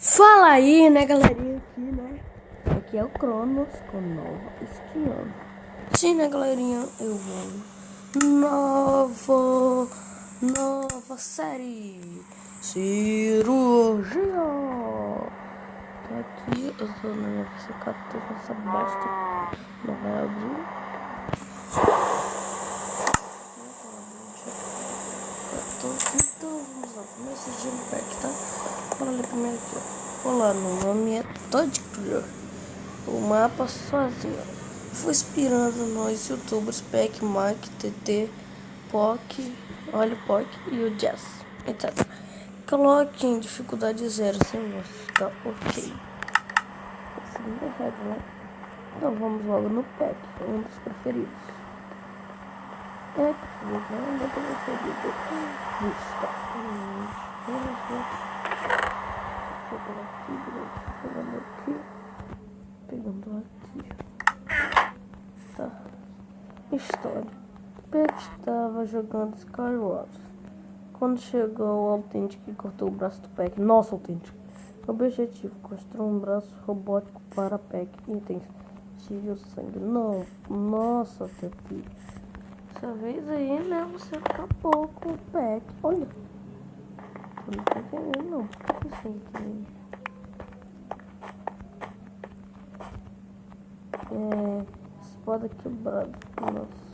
Fala aí, né, galerinha, aqui, né? Aqui é o Cronos com nova skin. Sim, né, galerinha, eu vou nova série cirurgia. Tá aqui, eu tô na minha PC14, essa bosta não vai abrir. Então vamos lá, começa de pack, tá? Bora ler primeiro aqui, ó. Olá, meu nome é Todd Clear. O mapa sozinho. Fui inspirando nós youtubers Peck, Mike, TT, POC, Olha o POC e o Jazz, etc. Coloque em dificuldade 0 sem música, ok. Segunda regra, né? Então vamos logo no Peck, um dos preferidos. É, não dá pra preferido. Vista. Pegando aqui. Tá. História. Peck estava jogando Skyward quando chegou o Autêntico e cortou o braço do Peck. Nossa, Autêntico. Objetivo: construir um braço robótico para Peck. Itens: tire o sangue. Não. Nossa, Tepi. Dessa vez aí, né? Você acabou com o Peck. Olha. Eu não tô entendendo, não. Por que você entende? Espada quebrada. Nossa.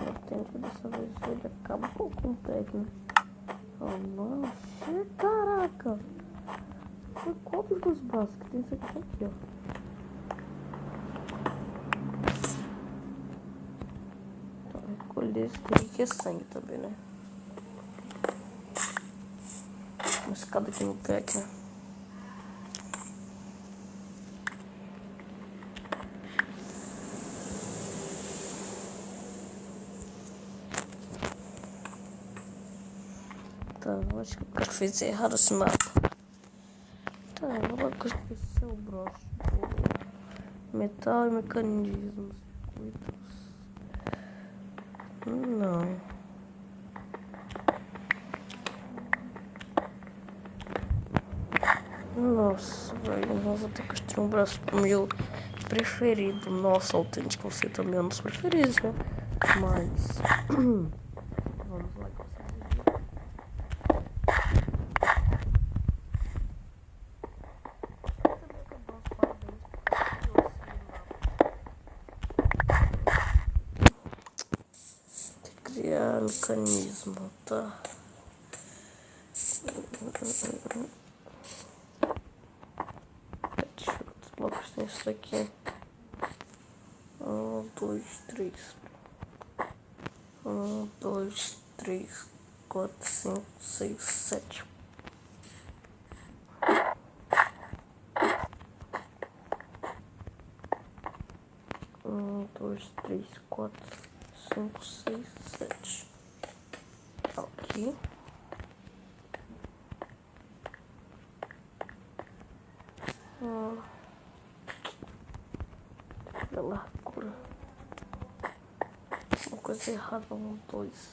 Autêntico dessa vez ele acabou com o Peck, né? Oh, nossa. Caraca. Foi qual dos dois braços que tem isso aqui, ó? Então, recolher esse aqui que é sangue também, né? Uma escada aqui no Peck, né? Tá, eu acho que o cara fez errado esse mapa. Tá, eu vou esquecer o broche. Metal e mecanismos. Não. Nossa, velho, eu vou ter que construir um braço meu preferido. Nossa, Autêntico, você também é um dos preferidos, né? Mas vamos lá com essa vídeo. Criar mecanismo, tá? Deixa eu os blocos tem isso aqui. 1, 2, 3. 1, 2, 3, 4, 5, 6, 7. 1, 2, 3, 4, 5, 6, 7. Aqui. A largura. Uma coisa errada. 1, 2.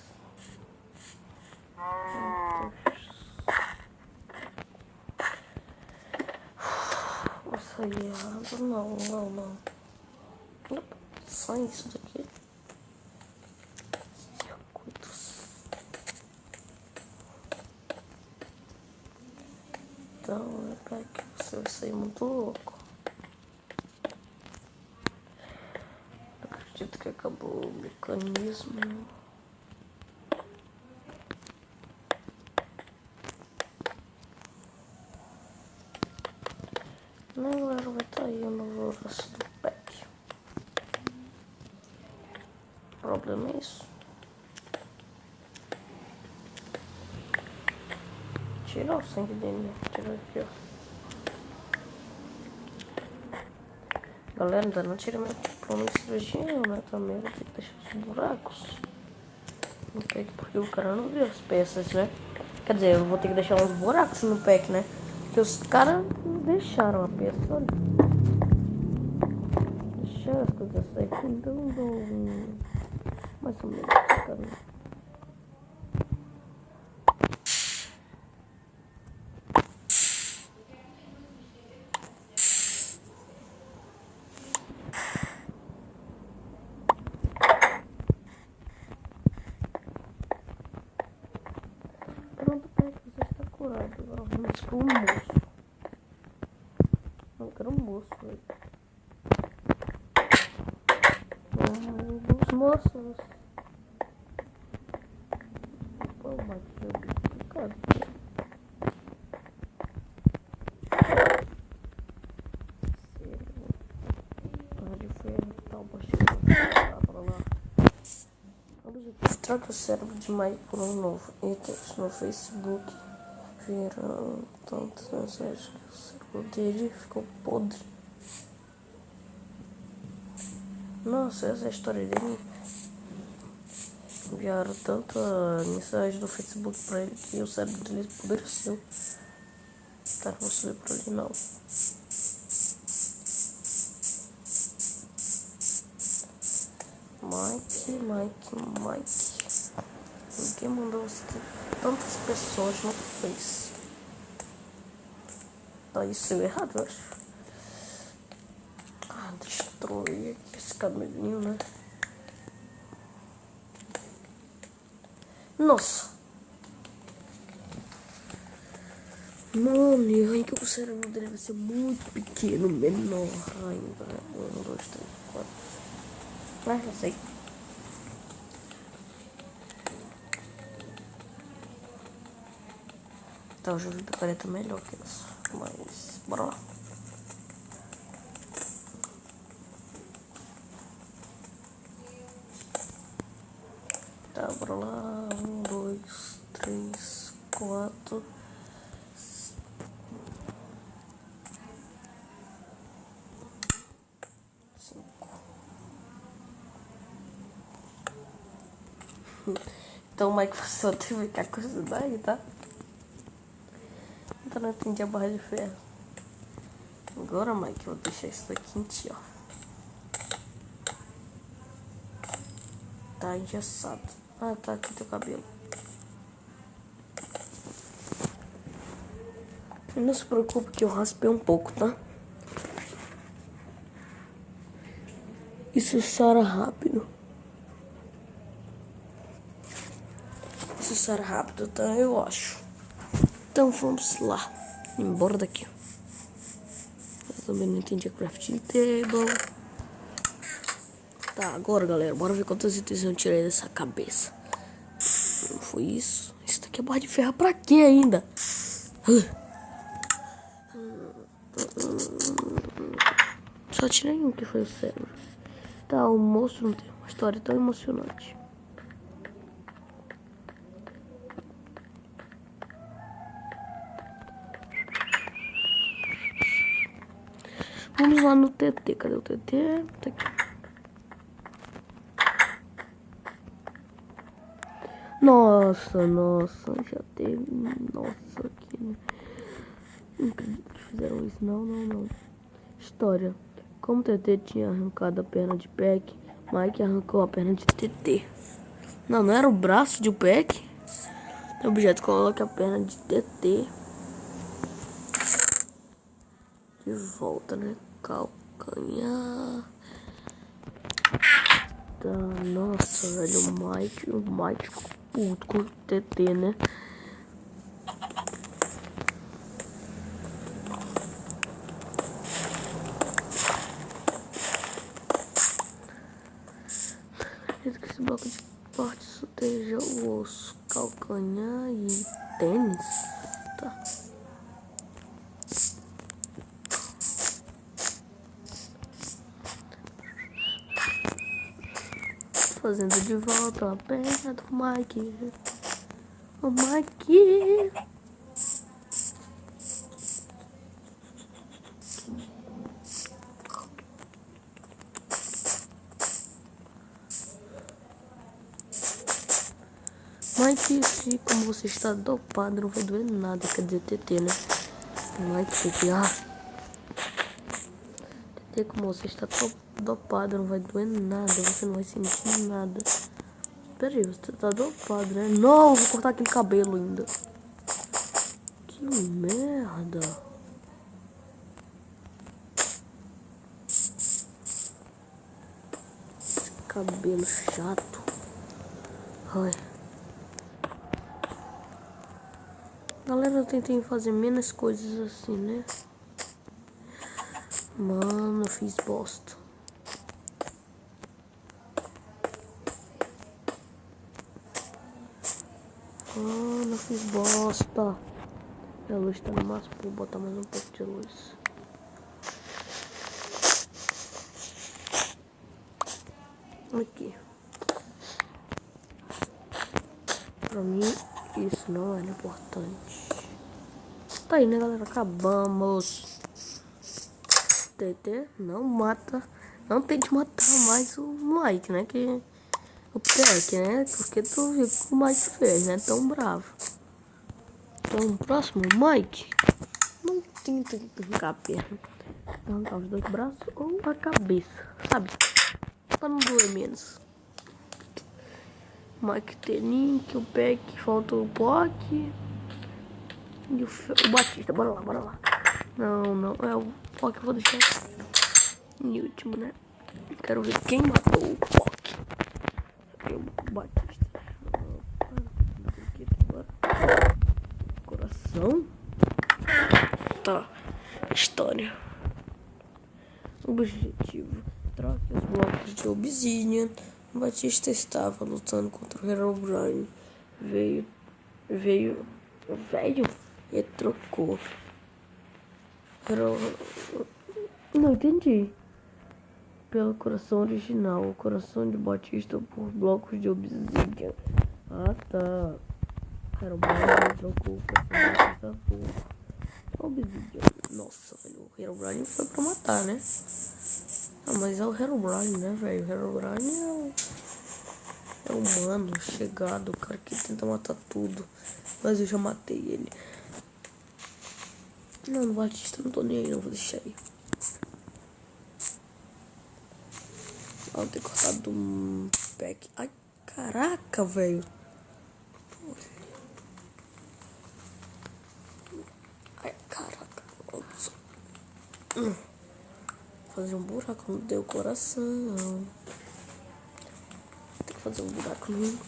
Nossa, aí errado. Não. Só isso daqui. Circuitos. Então, é que você vai sair muito louco. Acredito que acabou o mecanismo. Não, galera, vai estar aí o novo braço do Peck. O problema é isso. Tirar o sangue dele, né? Tirar aqui, ó. Galera, ainda não tirei meu diploma de cirurgião, né? Também vou ter que deixar os buracos no Peck, porque o cara não viu as peças, né? Quer dizer, eu vou ter que deixar uns buracos no Peck, né? Porque os caras não deixaram a peça, olha. Deixaram as coisas sair, então mais ou menos, cara. curado. Agora vamos pro moço. Não quero um moço, velho. Os moços. Pô, mas que é complicado. De ferro e tal, pra lá. Troca o cérebro de Mike por um novo. Itens no Facebook viram tantas mensagens que o cérebro dele ficou podre. Nossa, essa é a história dele. Enviaram tanta mensagem do Facebook pra ele que o cérebro dele apodreceu. Tá, não vou subir pra ali não. Mike. Ninguém mandou você ter tantas pessoas no Face. Tá isso errado, eu acho. Destruir aqui esse cabelinho, né? Nossa! Mano, e aí que o cérebro dele vai ser muito pequeno, menor ainda. 1, 2, 3, 4. Mas não sei. Tá, o jogo da careta melhor que isso. Mas, bora lá. Tá, bora lá. 1, 2, 3, 4. 5. Então o Mike só teve que a curiosidade, tá? Então não entendi a barra de ferro. Agora, Mike, eu vou deixar isso daqui em ti, ó. Tá engessado. Ah, tá aqui teu cabelo. Não se preocupe que eu raspei um pouco, tá? Isso sara rápido. Isso sara rápido, tá? Eu acho. Então vamos lá. Embora daqui. Eu também não entendi a crafting table. Tá, agora galera, bora ver quantos itens eu tirei dessa cabeça. Não foi isso? Isso daqui é barra de ferro pra quê ainda? Só tirei um que foi o cérebro. Tá, o monstro não tem uma história tão emocionante. Vamos lá no TT. Cadê o TT? Tá aqui. Nossa, já teve. Nossa, aqui. Não acredito que fizeram isso. Não. História. Como o TT tinha arrancado a perna de Peck, Mike arrancou a perna de TT. Não era o braço de Peck. O objeto coloca a perna de TT de volta, né? Calcanhar. Tá, nossa, velho, o Mike ficou puto com o TT, né? Acredito que esse bloco de parte soteja o osso, calcanhar e tênis. Tá. Fazendo de volta a perna do Mike. O Mike. Mike, se como você está dopado, não vai doer nada. Quer dizer, TT, né? Mike, TT, como você está dopado, não vai doer nada. Você não vai sentir nada. Pera aí, você tá dopado, né? Não, vou cortar aquele cabelo ainda. Que merda. Esse cabelo chato. Ai. Galera, eu tentei fazer menos coisas assim, né? Mano, eu fiz bosta. Mano, eu fiz bosta. A luz tá no máximo, vou botar mais um pouco de luz. Aqui. Pra mim, isso não era importante. Tá aí, né, galera? Acabamos. TT, não mata. Não tente matar mais o Mike, né? Que o Peck, né? Porque tu viu que o Mike fez, né? Tão bravo. Então, próximo, Mike. Não tenta arrancar a perna. Arrancar os dois braços ou a cabeça, sabe? Pra não doer menos. Mike Tenink, o Peck, falta o Pock. E o Batista, bora lá, bora lá. Não, é o Pock, eu vou deixar em último, né? Quero ver quem matou o Pock. O Batista. Coração. Tá. História. Objetivo. Troque os blocos de obsidian. O Batista estava lutando contra o Herobrine. Veio e trocou. Não entendi. Pelo coração original. O coração de Batista por blocos de obsidian. Ah, tá. Herobrine trocou o coração por obsidian. Nossa, velho. O Herobrine foi pra matar, né? Ah, mas é o Herobrine, né, velho? O Herobrine é humano, chegado, o cara que tenta matar tudo. Mas eu já matei ele. Não, no Batista não tô nem aí, não vou deixar aí. Ó, ter cortado um pack. Ai, caraca, velho. Ai, caraca. Fazer um buraco no teu coração. Tem que fazer um buraco nele.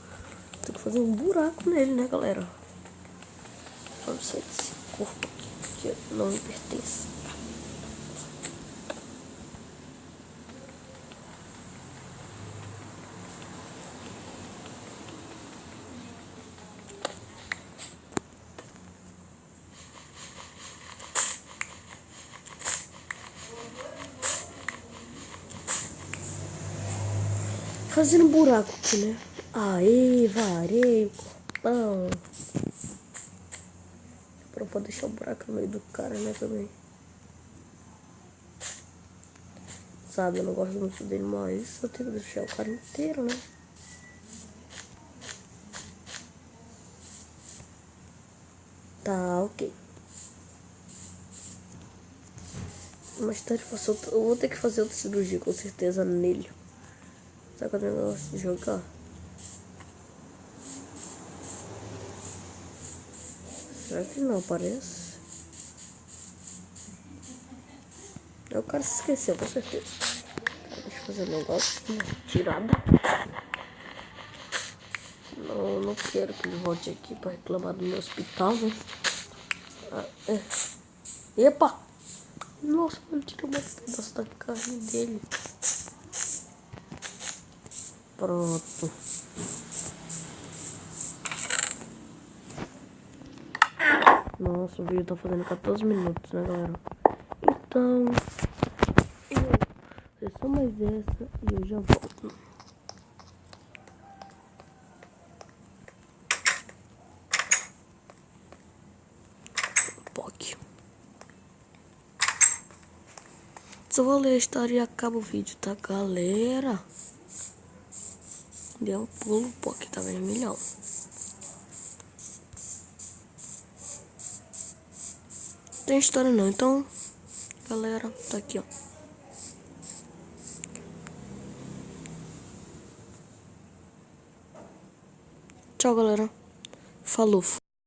Tem que fazer um buraco nele, né, galera? Pra sair desse corpo aqui que não me pertence. Fazendo um buraco aqui, né? Aê, varei o corpão. Pra poder deixar o buraco no meio do cara, né, também. Sabe, eu não gosto muito dele, mas eu tenho que deixar o cara inteiro, né? Tá, ok. Mais tarde eu vou ter que fazer outra cirurgia, com certeza, nele. Sabe qual é o negócio de jogar? Será que não aparece? O cara se esqueceu, com certeza. Deixa eu fazer um negócio. Tirada. Não quero que ele volte aqui pra reclamar do meu hospital, né? Ah, é. Epa! Nossa, ele tirou mais pedaço da carne dele. Pronto. Nossa, o vídeo tá fazendo 14 minutos, né, galera? Então, é só mais essa e eu já volto. POC. Só vou ler a história e acaba o vídeo, tá, galera? Deu um pulo, o POC tá vermelhão. Tem história não, então, galera, tá aqui, ó. Tchau, galera. Falou.